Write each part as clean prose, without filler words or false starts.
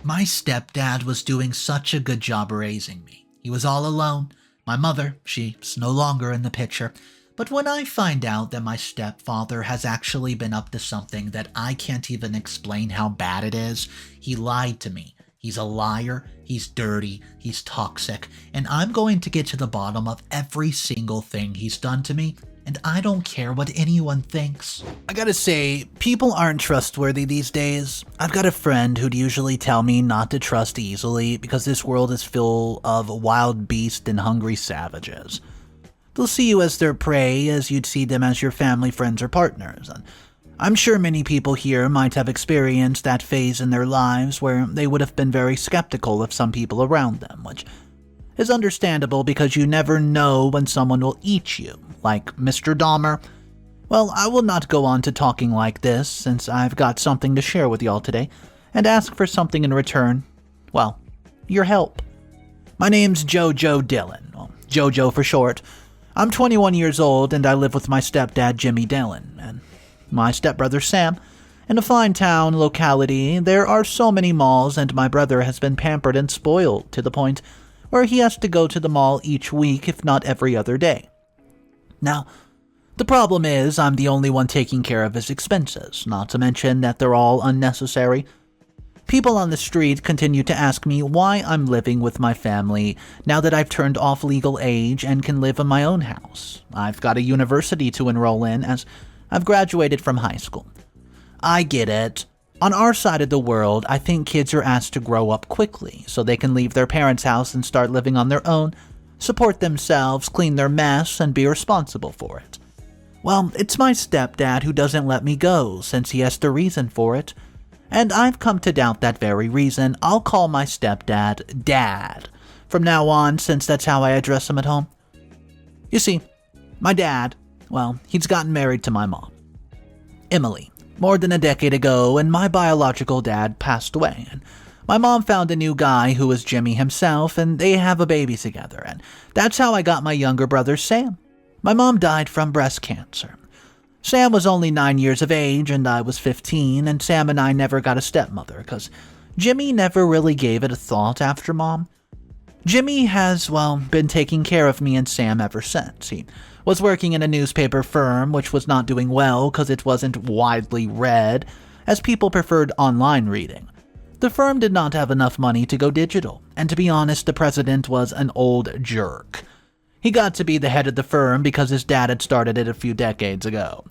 My stepdad was doing such a good job raising me. He was all alone. My mother, she's no longer in the picture. But when I find out that my stepfather has actually been up to something that I can't even explain how bad it is, he lied to me. He's a liar, he's dirty, he's toxic, and I'm going to get to the bottom of every single thing he's done to me, and I don't care what anyone thinks. I gotta say, people aren't trustworthy these days. I've got a friend who'd usually tell me not to trust easily because this world is full of wild beasts and hungry savages. They'll see you as their prey as you'd see them as your family, friends, or partners. And I'm sure many people here might have experienced that phase in their lives where they would have been very skeptical of some people around them, which is understandable because you never know when someone will eat you, like Mr. Dahmer. Well, I will not go on to talking like this since I've got something to share with y'all today and ask for something in return. Well, your help. My name's JoJo Dillon, JoJo for short. I'm 21 years old and I live with my stepdad Jimmy Dillon and my stepbrother Sam. In a fine town locality, there are so many malls and my brother has been pampered and spoiled to the point where he has to go to the mall each week if not every other day. Now, the problem is I'm the only one taking care of his expenses, not to mention that they're all unnecessary. People on the street continue to ask me why I'm living with my family now that I've turned off legal age and can live in my own house. I've got a university to enroll in as I've graduated from high school. I get it. On our side of the world, I think kids are asked to grow up quickly so they can leave their parents' house and start living on their own, support themselves, clean their mess, and be responsible for it. Well, it's my stepdad who doesn't let me go since he has the reason for it. And I've come to doubt that very reason. I'll call my stepdad Dad from now on since that's how I address him at home. You see, my dad, well, he's gotten married to my mom, Emily, more than a decade ago, and my biological dad passed away. And my mom found a new guy who was Jimmy himself, and they have a baby together, and that's how I got my younger brother Sam. My mom died from breast cancer. Sam was only 9 years of age and I was 15, and Sam and I never got a stepmother because Jimmy never really gave it a thought after Mom. Jimmy has, well, been taking care of me and Sam ever since. He was working in a newspaper firm which was not doing well because it wasn't widely read, as people preferred online reading. The firm did not have enough money to go digital, and to be honest, the president was an old jerk. He got to be the head of the firm because his dad had started it a few decades ago.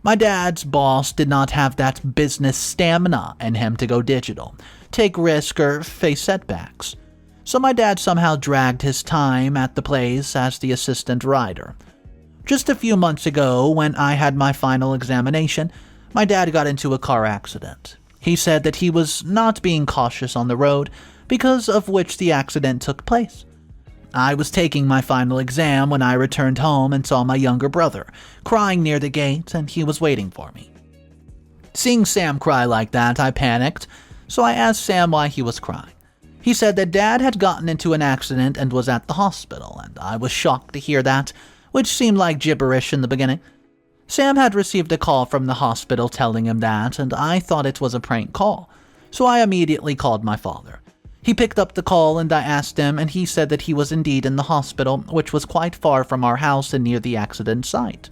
My dad's boss did not have that business stamina in him to go digital, take risk, or face setbacks. So my dad somehow dragged his time at the place as the assistant writer. Just a few months ago, when I had my final examination, my dad got into a car accident. He said that he was not being cautious on the road, because of which the accident took place. I was taking my final exam when I returned home and saw my younger brother crying near the gate, and he was waiting for me. Seeing Sam cry like that, I panicked, so I asked Sam why he was crying. He said that Dad had gotten into an accident and was at the hospital, and I was shocked to hear that, which seemed like gibberish in the beginning. Sam had received a call from the hospital telling him that, and I thought it was a prank call, so I immediately called my father. He picked up the call and I asked him, and he said that he was indeed in the hospital, which was quite far from our house and near the accident site.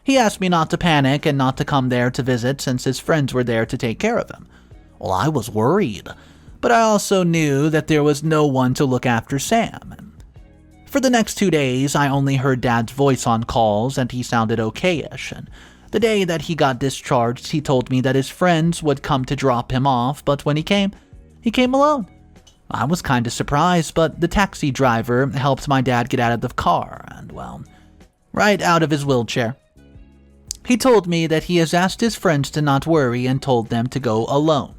He asked me not to panic and not to come there to visit since his friends were there to take care of him. Well, I was worried, but I also knew that there was no one to look after Sam. For the next 2 days, I only heard Dad's voice on calls, and he sounded okay-ish, and the day that he got discharged, he told me that his friends would come to drop him off, but when he came alone. I was kinda surprised, but the taxi driver helped my dad get out of the car, and well, right out of his wheelchair. He told me that he has asked his friends to not worry and told them to go alone.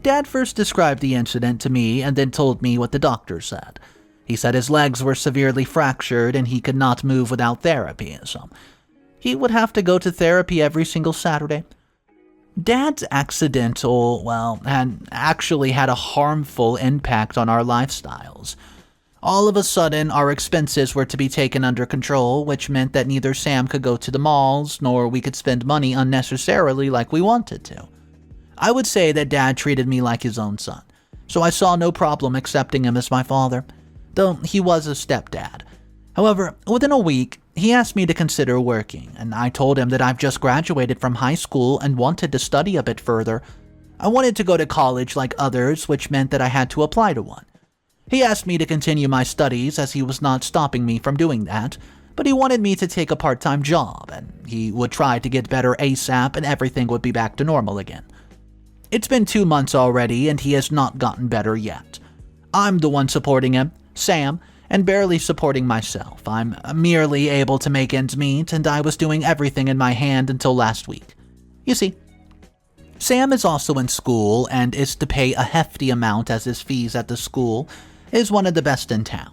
Dad first described the incident to me and then told me what the doctor said. He said his legs were severely fractured and he could not move without therapy, so he would have to go to therapy every single Saturday. Dad's accidental, had actually had a harmful impact on our lifestyles. All of a sudden, our expenses were to be taken under control, which meant that neither Sam could go to the malls, nor we could spend money unnecessarily like we wanted to. I would say that Dad treated me like his own son. so I saw no problem accepting him as my father, though he was a stepdad. However, within a week, he asked me to consider working, and I told him that I've just graduated from high school and wanted to study a bit further. I wanted to go to college like others, which meant that I had to apply to one. He asked me to continue my studies as he was not stopping me from doing that, but he wanted me to take a part-time job, and he would try to get better ASAP and everything would be back to normal again. It's been 2 months already, and he has not gotten better yet. I'm the one supporting him, Sam, and barely supporting myself. I'm merely able to make ends meet, and I was doing everything in my hand until last week. You see, Sam is also in school and is to pay a hefty amount as his fees at the school is one of the best in town.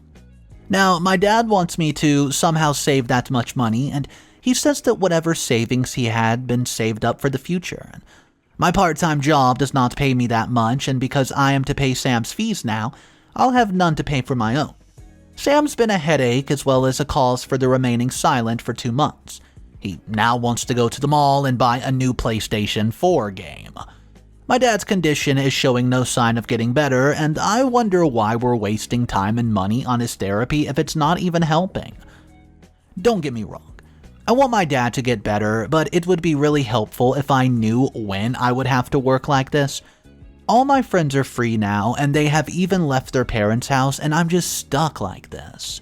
Now, my dad wants me to somehow save that much money, and he says that whatever savings he had been saved up for the future. My part-time job does not pay me that much, and because I am to pay Sam's fees now, I'll have none to pay for my own. Sam's been a headache as well as a cause for the remaining silent for 2 months. He now wants to go to the mall and buy a new PlayStation 4 game. My dad's condition is showing no sign of getting better, and I wonder why we're wasting time and money on his therapy if it's not even helping. Don't get me wrong. I want my dad to get better, but it would be really helpful if I knew when I would have to work like this. All my friends are free now, and they have even left their parents' house, and I'm just stuck like this.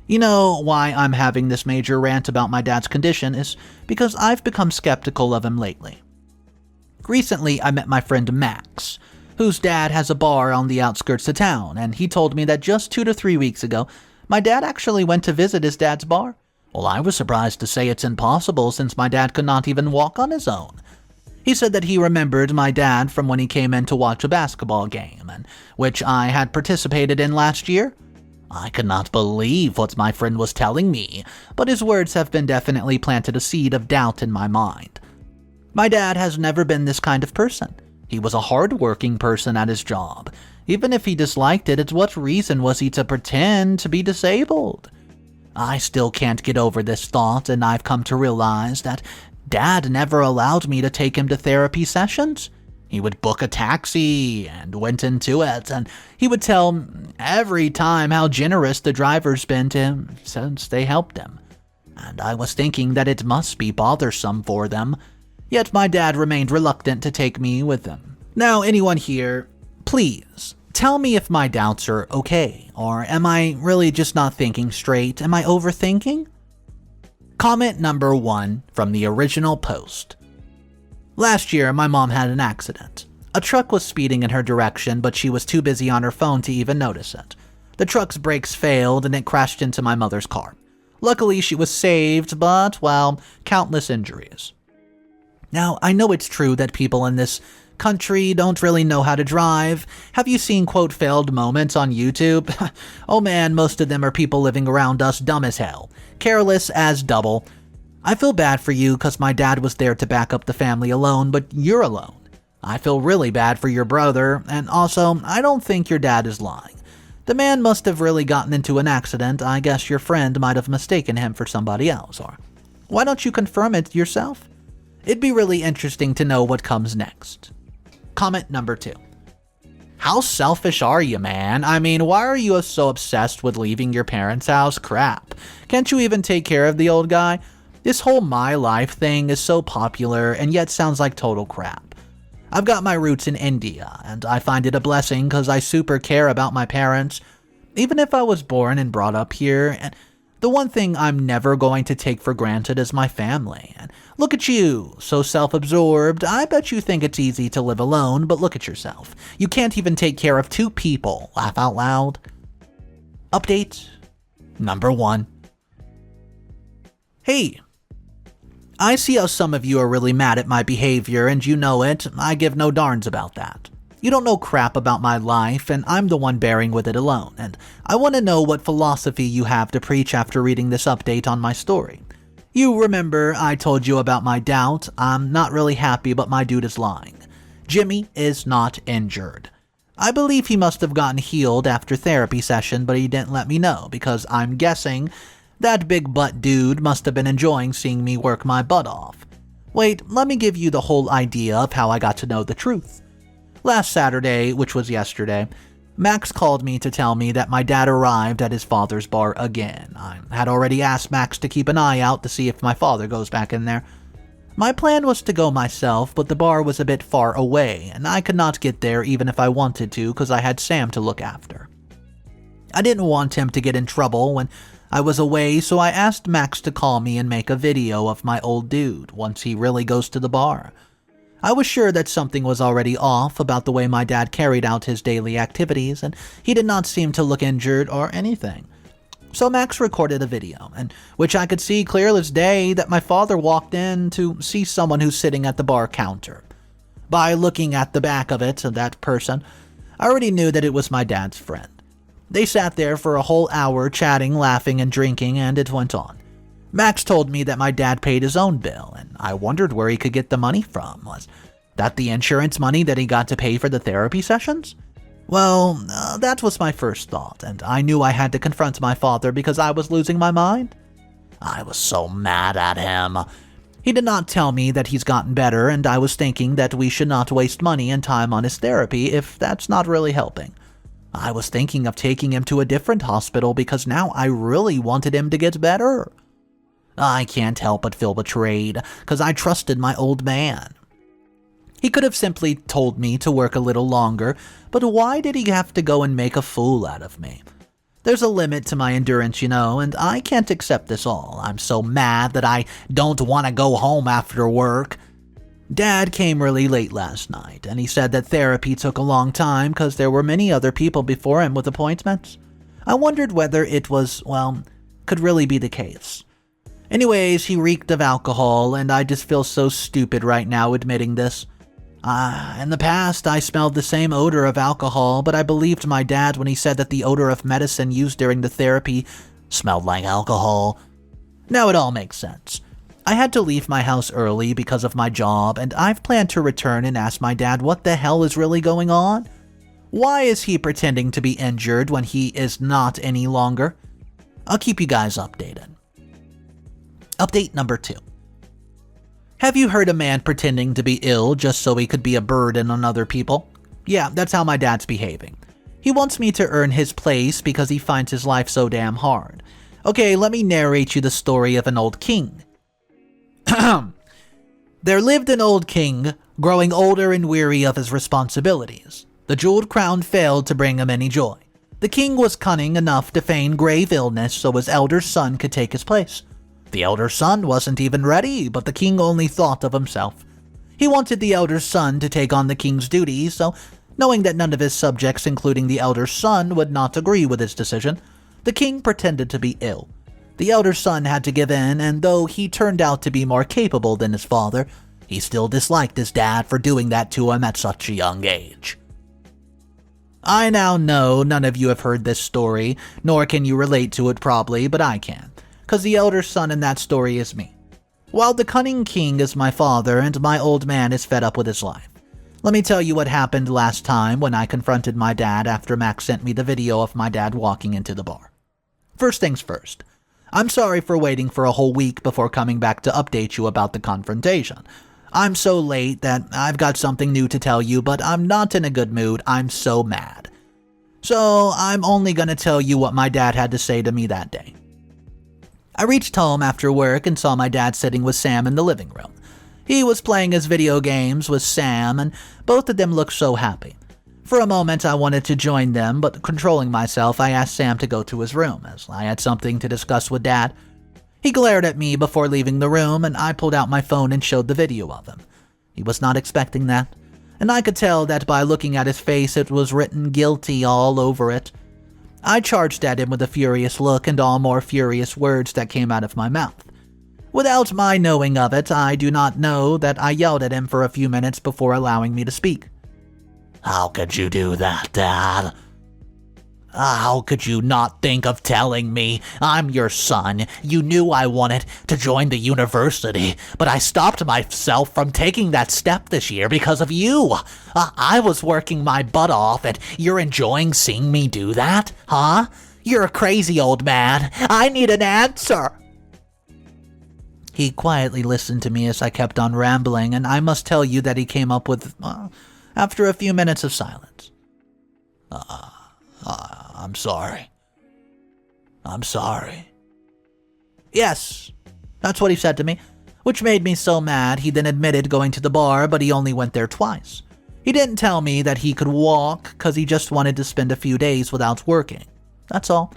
You know why I'm having this major rant about my dad's condition is because I've become skeptical of him lately. Recently, I met my friend Max, whose dad has a bar on the outskirts of town, and he told me that just 2 to 3 weeks ago, my dad actually went to visit his dad's bar. Well, I was surprised to say it's impossible since my dad could not even walk on his own. He said that he remembered my dad from when he came in to watch a basketball game, and which I had participated in last year. I could not believe what my friend was telling me, but his words have been definitely planted a seed of doubt in my mind. My dad has never been this kind of person. He was a hard-working person at his job. Even if he disliked it, what reason was he to pretend to be disabled? I still can't get over this thought, and I've come to realize that Dad never allowed me to take him to therapy sessions. He would book a taxi and went into it, and he would tell every time how generous the driver's been to him since they helped him. And I was thinking that it must be bothersome for them, yet my dad remained reluctant to take me with him. Now, anyone here, please, tell me if my doubts are okay, or am I really just not thinking straight? Am I overthinking? Comment number 1 from the original post. Last year, my mom had an accident. A truck was speeding in her direction, but she was too busy on her phone to even notice it. The truck's brakes failed and it crashed into my mother's car. Luckily, she was saved, but, well, countless injuries. Now, I know it's true that people in this country don't really know how to drive. Have you seen, quote, failed moments on YouTube? Oh man, most of them are people living around us dumb as hell. Careless as double. I feel bad for you because my dad was there to back up the family alone, but you're alone. I feel really bad for your brother, and also, I don't think your dad is lying. The man must have really gotten into an accident. I guess your friend might have mistaken him for somebody else, or why don't you confirm it yourself? It'd be really interesting to know what comes next. Comment number 2. How selfish are you, man? I mean, why are you so obsessed with leaving your parents' house? Crap. Can't you even take care of the old guy? This whole my life thing is so popular and yet sounds like total crap. I've got my roots in India, and I find it a blessing because I super care about my parents. Even if I was born and brought up here, and the one thing I'm never going to take for granted is my family. And look at you, so self-absorbed. I bet you think it's easy to live alone, but look at yourself. You can't even take care of 2 people. Laugh out loud. Update number 1. Hey, I see how some of you are really mad at my behavior, and you know it. I give no darns about that. You don't know crap about my life, and I'm the one bearing with it alone, and I want to know what philosophy you have to preach after reading this update on my story. You remember I told you about my doubt. I'm not really happy, but my dude is lying. Jimmy is not injured. I believe he must have gotten healed after therapy session, but he didn't let me know because I'm guessing that big butt dude must have been enjoying seeing me work my butt off. Wait, let me give you the whole idea of how I got to know the truth. Last Saturday, which was yesterday, Max called me to tell me that my dad arrived at his father's bar again. I had already asked Max to keep an eye out to see if my father goes back in there. My plan was to go myself, but the bar was a bit far away, and I could not get there even if I wanted to because I had Sam to look after. I didn't want him to get in trouble when I was away, so I asked Max to call me and make a video of my old dude once he really goes to the bar. I was sure that something was already off about the way my dad carried out his daily activities, and he did not seem to look injured or anything. So Max recorded a video, in which I could see clear as day that my father walked in to see someone who's sitting at the bar counter. By looking at the back of it, that person, I already knew that it was my dad's friend. They sat there for a whole hour chatting, laughing, and drinking, and it went on. Max told me that my dad paid his own bill, and I wondered where he could get the money from. Was that the insurance money that he got to pay for the therapy sessions? Well, that was my first thought, and I knew I had to confront my father because I was losing my mind. I was so mad at him. He did not tell me that he's gotten better, and I was thinking that we should not waste money and time on his therapy if that's not really helping. I was thinking of taking him to a different hospital because now I really wanted him to get better. I can't help but feel betrayed, because I trusted my old man. He could have simply told me to work a little longer, but why did he have to go and make a fool out of me? There's a limit to my endurance, and I can't accept this all. I'm so mad that I don't want to go home after work. Dad came really late last night, and he said that therapy took a long time because there were many other people before him with appointments. I wondered whether it was, could really be the case. Anyways, he reeked of alcohol, and I just feel so stupid right now admitting this. In the past, I smelled the same odor of alcohol, but I believed my dad when he said that the odor of medicine used during the therapy smelled like alcohol. Now it all makes sense. I had to leave my house early because of my job, and I've planned to return and ask my dad what the hell is really going on. Why is he pretending to be injured when he is not any longer? I'll keep you guys updated. Update number 2. Have you heard a man pretending to be ill just so he could be a burden on other people? Yeah, that's how my dad's behaving. He wants me to earn his place because he finds his life so damn hard. Okay, let me narrate you the story of an old king. There lived an old king, growing older and weary of his responsibilities. The jeweled crown failed to bring him any joy. The king was cunning enough to feign grave illness so his elder son could take his place. The elder son wasn't even ready, but the king only thought of himself. He wanted the elder son to take on the king's duties, so knowing that none of his subjects, including the elder son, would not agree with his decision, the king pretended to be ill. The elder son had to give in, and though he turned out to be more capable than his father, he still disliked his dad for doing that to him at such a young age. I now know none of you have heard this story, nor can you relate to it probably, but I can, because the elder son in that story is me. While the cunning king is my father and my old man is fed up with his life. Let me tell you what happened last time when I confronted my dad after Max sent me the video of my dad walking into the bar. First things first, I'm sorry for waiting for a whole week before coming back to update you about the confrontation. I'm so late that I've got something new to tell you, but I'm not in a good mood. I'm so mad. So I'm only gonna tell you what my dad had to say to me that day. I reached home after work and saw my dad sitting with Sam in the living room. He was playing his video games with Sam, and both of them looked so happy. For a moment, I wanted to join them, but controlling myself, I asked Sam to go to his room, as I had something to discuss with Dad. He glared at me before leaving the room, and I pulled out my phone and showed the video of him. He was not expecting that, and I could tell that by looking at his face it was written guilty all over it. I charged at him with a furious look and all more furious words that came out of my mouth. Without my knowing of it, I do not know that I yelled at him for a few minutes before allowing me to speak. "How could you do that, Dad? How could you not think of telling me? I'm your son. You knew I wanted to join the university, but I stopped myself from taking that step this year because of you. I was working my butt off, and you're enjoying seeing me do that, huh? You're a crazy old man. I need an answer." He quietly listened to me as I kept on rambling, and I must tell you that he came up with after a few minutes of silence. I'm sorry. I'm sorry. Yes, that's what he said to me, which made me so mad he then admitted going to the bar, but he only went there twice. He didn't tell me that he could walk because he just wanted to spend a few days without working. That's all.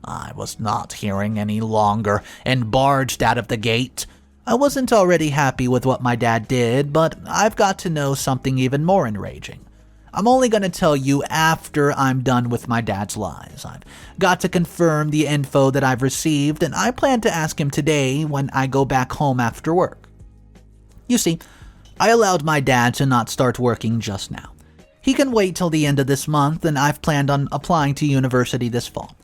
I was not hearing any longer and barged out of the gate. I wasn't already happy with what my dad did, but I've got to know something even more enraging. I'm only going to tell you after I'm done with my dad's lies. I've got to confirm the info that I've received, and I plan to ask him today when I go back home after work. You see, I allowed my dad to not start working just now. He can wait till the end of this month, and I've planned on applying to university this fall.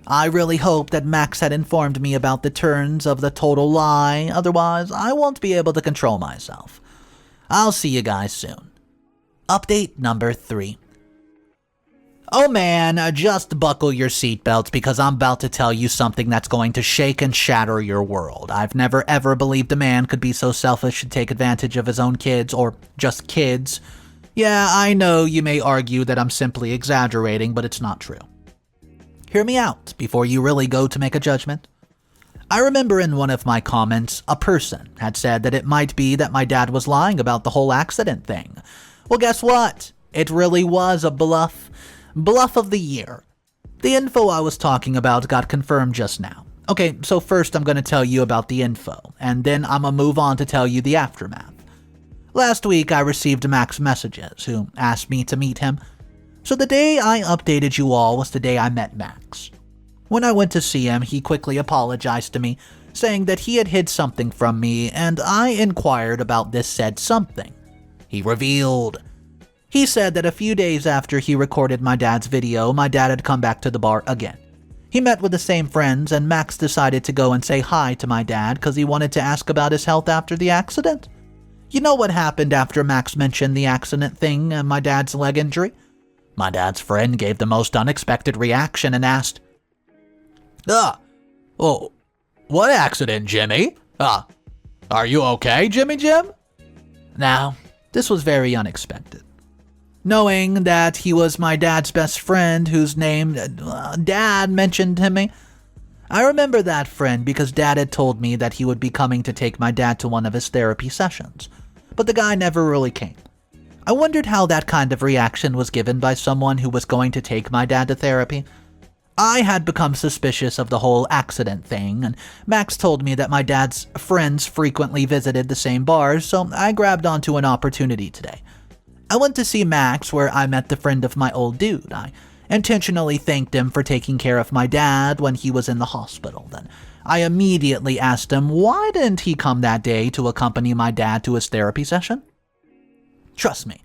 I really hope that Max had informed me about the turns of the total lie, otherwise I won't be able to control myself. I'll see you guys soon. Update number 3. Oh man, just buckle your seatbelts because I'm about to tell you something that's going to shake and shatter your world. I've never ever believed a man could be so selfish to take advantage of his own kids, or just kids. Yeah, I know you may argue that I'm simply exaggerating, but it's not true. Hear me out before you really go to make a judgment. I remember in one of my comments, a person had said that it might be that my dad was lying about the whole accident thing. Well, guess what? It really was a bluff. Bluff of the year. The info I was talking about got confirmed just now. Okay, so first I'm going to tell you about the info, and then I'm going to move on to tell you the aftermath. Last week I received Max messages, who asked me to meet him. So the day I updated you all was the day I met Max. When I went to see him, he quickly apologized to me, saying that he had hid something from me, and I inquired about this said something. He revealed. He said that a few days after he recorded my dad's video, my dad had come back to the bar again. He met with the same friends, and Max decided to go and say hi to my dad because he wanted to ask about his health after the accident. You know what happened after Max mentioned the accident thing and my dad's leg injury? My dad's friend gave the most unexpected reaction and asked, oh, what accident, Jimmy? Are you okay, Jimmy Jim? Now, this was very unexpected. Knowing that he was my dad's best friend whose name Dad mentioned to me, I remember that friend because Dad had told me that he would be coming to take my dad to one of his therapy sessions, but the guy never really came. I wondered how that kind of reaction was given by someone who was going to take my dad to therapy. I had become suspicious of the whole accident thing, and Max told me that my dad's friends frequently visited the same bars, so I grabbed onto an opportunity today. I went to see Max where I met the friend of my old dude. I intentionally thanked him for taking care of my dad when he was in the hospital. Then I immediately asked him why didn't he come that day to accompany my dad to his therapy session? Trust me,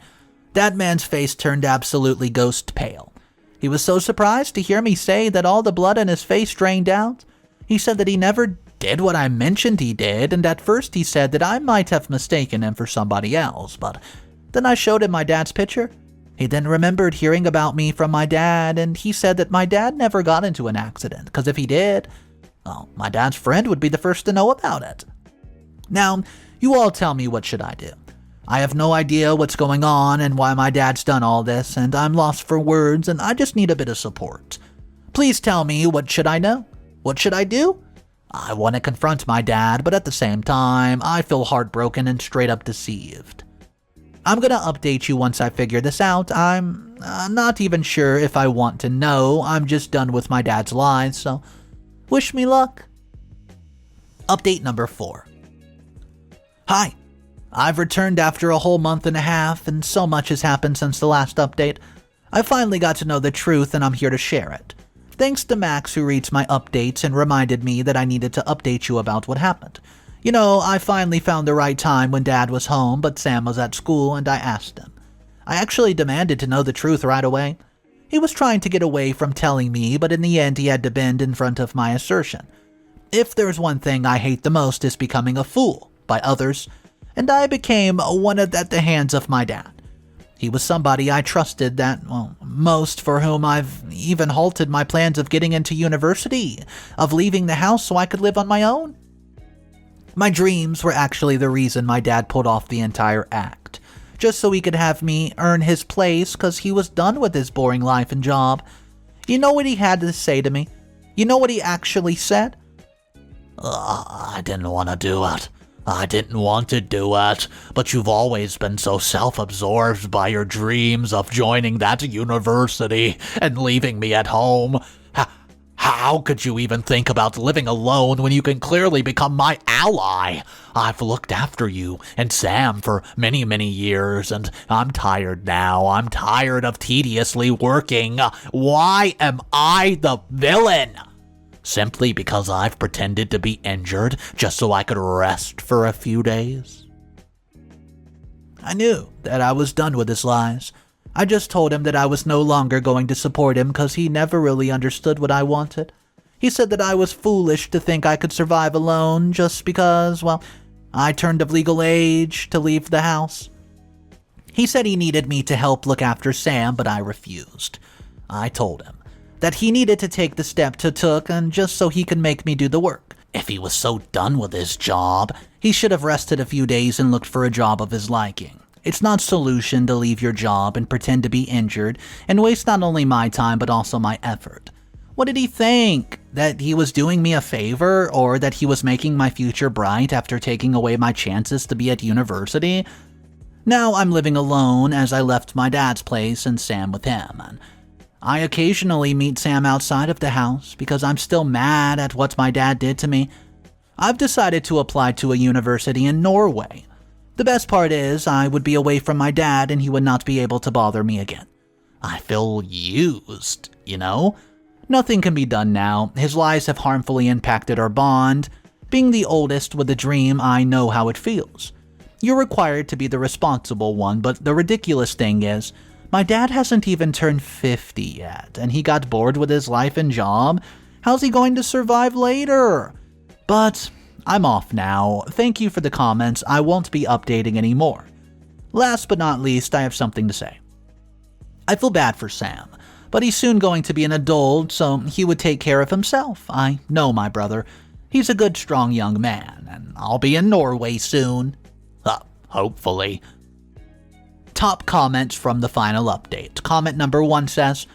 that man's face turned absolutely ghost pale. He was so surprised to hear me say that all the blood in his face drained out. He said that he never did what I mentioned he did, and at first he said that I might have mistaken him for somebody else, but then I showed him my dad's picture. He then remembered hearing about me from my dad, and he said that my dad never got into an accident, because if he did, well, my dad's friend would be the first to know about it. Now, you all tell me, what should I do? I have no idea what's going on and why my dad's done all this, and I'm lost for words, and I just need a bit of support. Please tell me, what should I know? What should I do? I want to confront my dad, but at the same time, I feel heartbroken and straight up deceived. I'm gonna update you once I figure this out. I'm not even sure if I want to know. I'm just done with my dad's lies, so wish me luck. Update number 4. Hi. I've returned after a whole month and a half, and so much has happened since the last update. I finally got to know the truth, and I'm here to share it. Thanks to Max, who reads my updates and reminded me that I needed to update you about what happened. You know, I finally found the right time when Dad was home, but Sam was at school, and I asked him. I actually demanded to know the truth right away. He was trying to get away from telling me, but in the end he had to bend in front of my assertion. If there's one thing I hate the most, is becoming a fool by others, and I became one at the hands of my dad. He was somebody I trusted most, for whom I've even halted my plans of getting into university, of leaving the house so I could live on my own. My dreams were actually the reason my dad pulled off the entire act, just so he could have me earn his place because he was done with his boring life and job. You know what he had to say to me? You know what he actually said? I didn't want to do it. I didn't want to do it, but you've always been so self-absorbed by your dreams of joining that university and leaving me at home. How could you even think about living alone when you can clearly become my ally? I've looked after you and Sam for many, many years, and I'm tired now. I'm tired of tediously working. Why am I the villain? Simply because I've pretended to be injured just so I could rest for a few days? I knew that I was done with his lies. I just told him that I was no longer going to support him because he never really understood what I wanted. He said that I was foolish to think I could survive alone just because, well, I turned of legal age to leave the house. He said he needed me to help look after Sam, but I refused. I told him that he needed to take the step to took and just so he could make me do the work. If he was so done with his job, he should have rested a few days and looked for a job of his liking. It's not solution to leave your job and pretend to be injured and waste not only my time but also my effort. What did he think? That he was doing me a favor or that he was making my future bright after taking away my chances to be at university? Now I'm living alone as I left my dad's place and Sam with him. And I occasionally meet Sam outside of the house because I'm still mad at what my dad did to me. I've decided to apply to a university in Norway. The best part is I would be away from my dad and he would not be able to bother me again. I feel used, you know? Nothing can be done now. His lies have harmfully impacted our bond. Being the oldest with a dream, I know how it feels. You're required to be the responsible one, but the ridiculous thing is, my dad hasn't even turned 50 yet, and he got bored with his life and job. How's he going to survive later? But I'm off now. Thank you for the comments. I won't be updating anymore. Last but not least, I have something to say. I feel bad for Sam, but he's soon going to be an adult, so he would take care of himself. I know my brother. He's a good, strong young man, and I'll be in Norway soon. Hopefully. Top comments from the final update. Comment number 1 says,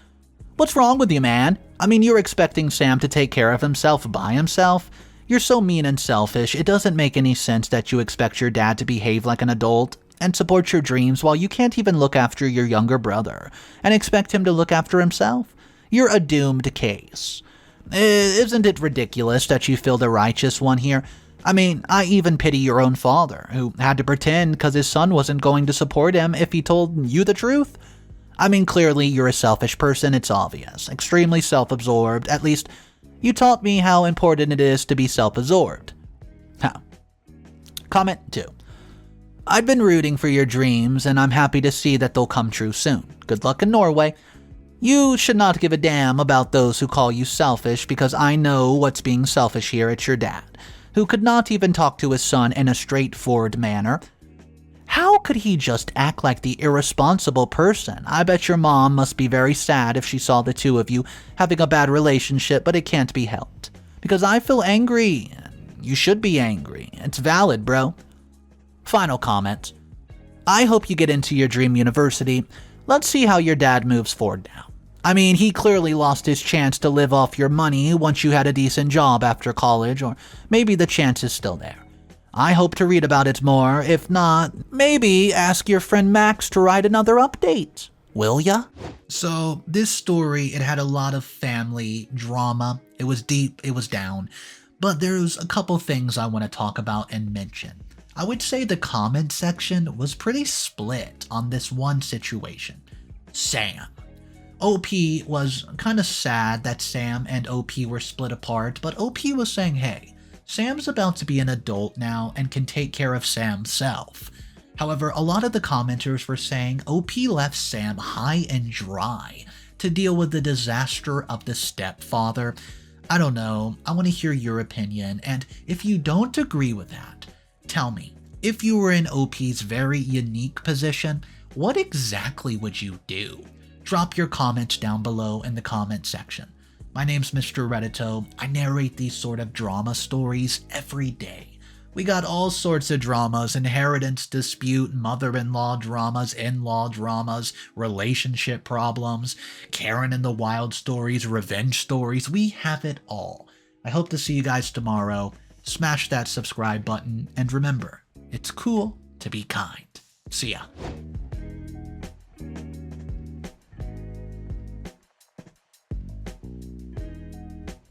"What's wrong with you, man? I mean, you're expecting Sam to take care of himself by himself? You're so mean and selfish, it doesn't make any sense that you expect your dad to behave like an adult and support your dreams while you can't even look after your younger brother and expect him to look after himself. You're a doomed case. Isn't it ridiculous that you feel the righteous one here? I mean, I even pity your own father, who had to pretend because his son wasn't going to support him if he told you the truth. I mean, clearly you're a selfish person, it's obvious. Extremely self-absorbed. At least, you taught me how important it is to be self-absorbed." Comment 2. "I've been rooting for your dreams, and I'm happy to see that they'll come true soon. Good luck in Norway. You should not give a damn about those who call you selfish because I know what's being selfish here. It's your dad, who could not even talk to his son in a straightforward manner. How could he just act like the irresponsible person? I bet your mom must be very sad if she saw the two of you having a bad relationship, but it can't be helped. Because I feel angry. You should be angry. It's valid, bro." Final comment. "I hope you get into your dream university. Let's see how your dad moves forward now. I mean, he clearly lost his chance to live off your money once you had a decent job after college, or maybe the chance is still there. I hope to read about it more. If not, maybe ask your friend Max to write another update. Will ya?" So this story, it had a lot of family drama. It was deep, it was down. But there's a couple things I want to talk about and mention. I would say the comment section was pretty split on this one situation. Sam. OP was kind of sad that Sam and OP were split apart, but OP was saying, hey, Sam's about to be an adult now and can take care of Sam's self. However, a lot of the commenters were saying OP left Sam high and dry to deal with the disaster of the stepfather. I don't know, I want to hear your opinion, and if you don't agree with that, tell me, if you were in OP's very unique position, what exactly would you do? Drop your comments down below in the comment section. My name's Mr. Reddito. I narrate these sort of drama stories every day. We got all sorts of dramas, inheritance dispute, mother-in-law dramas, in-law dramas, relationship problems, Karen in the Wild stories, revenge stories. We have it all. I hope to see you guys tomorrow. Smash that subscribe button, and remember, it's cool to be kind. See ya.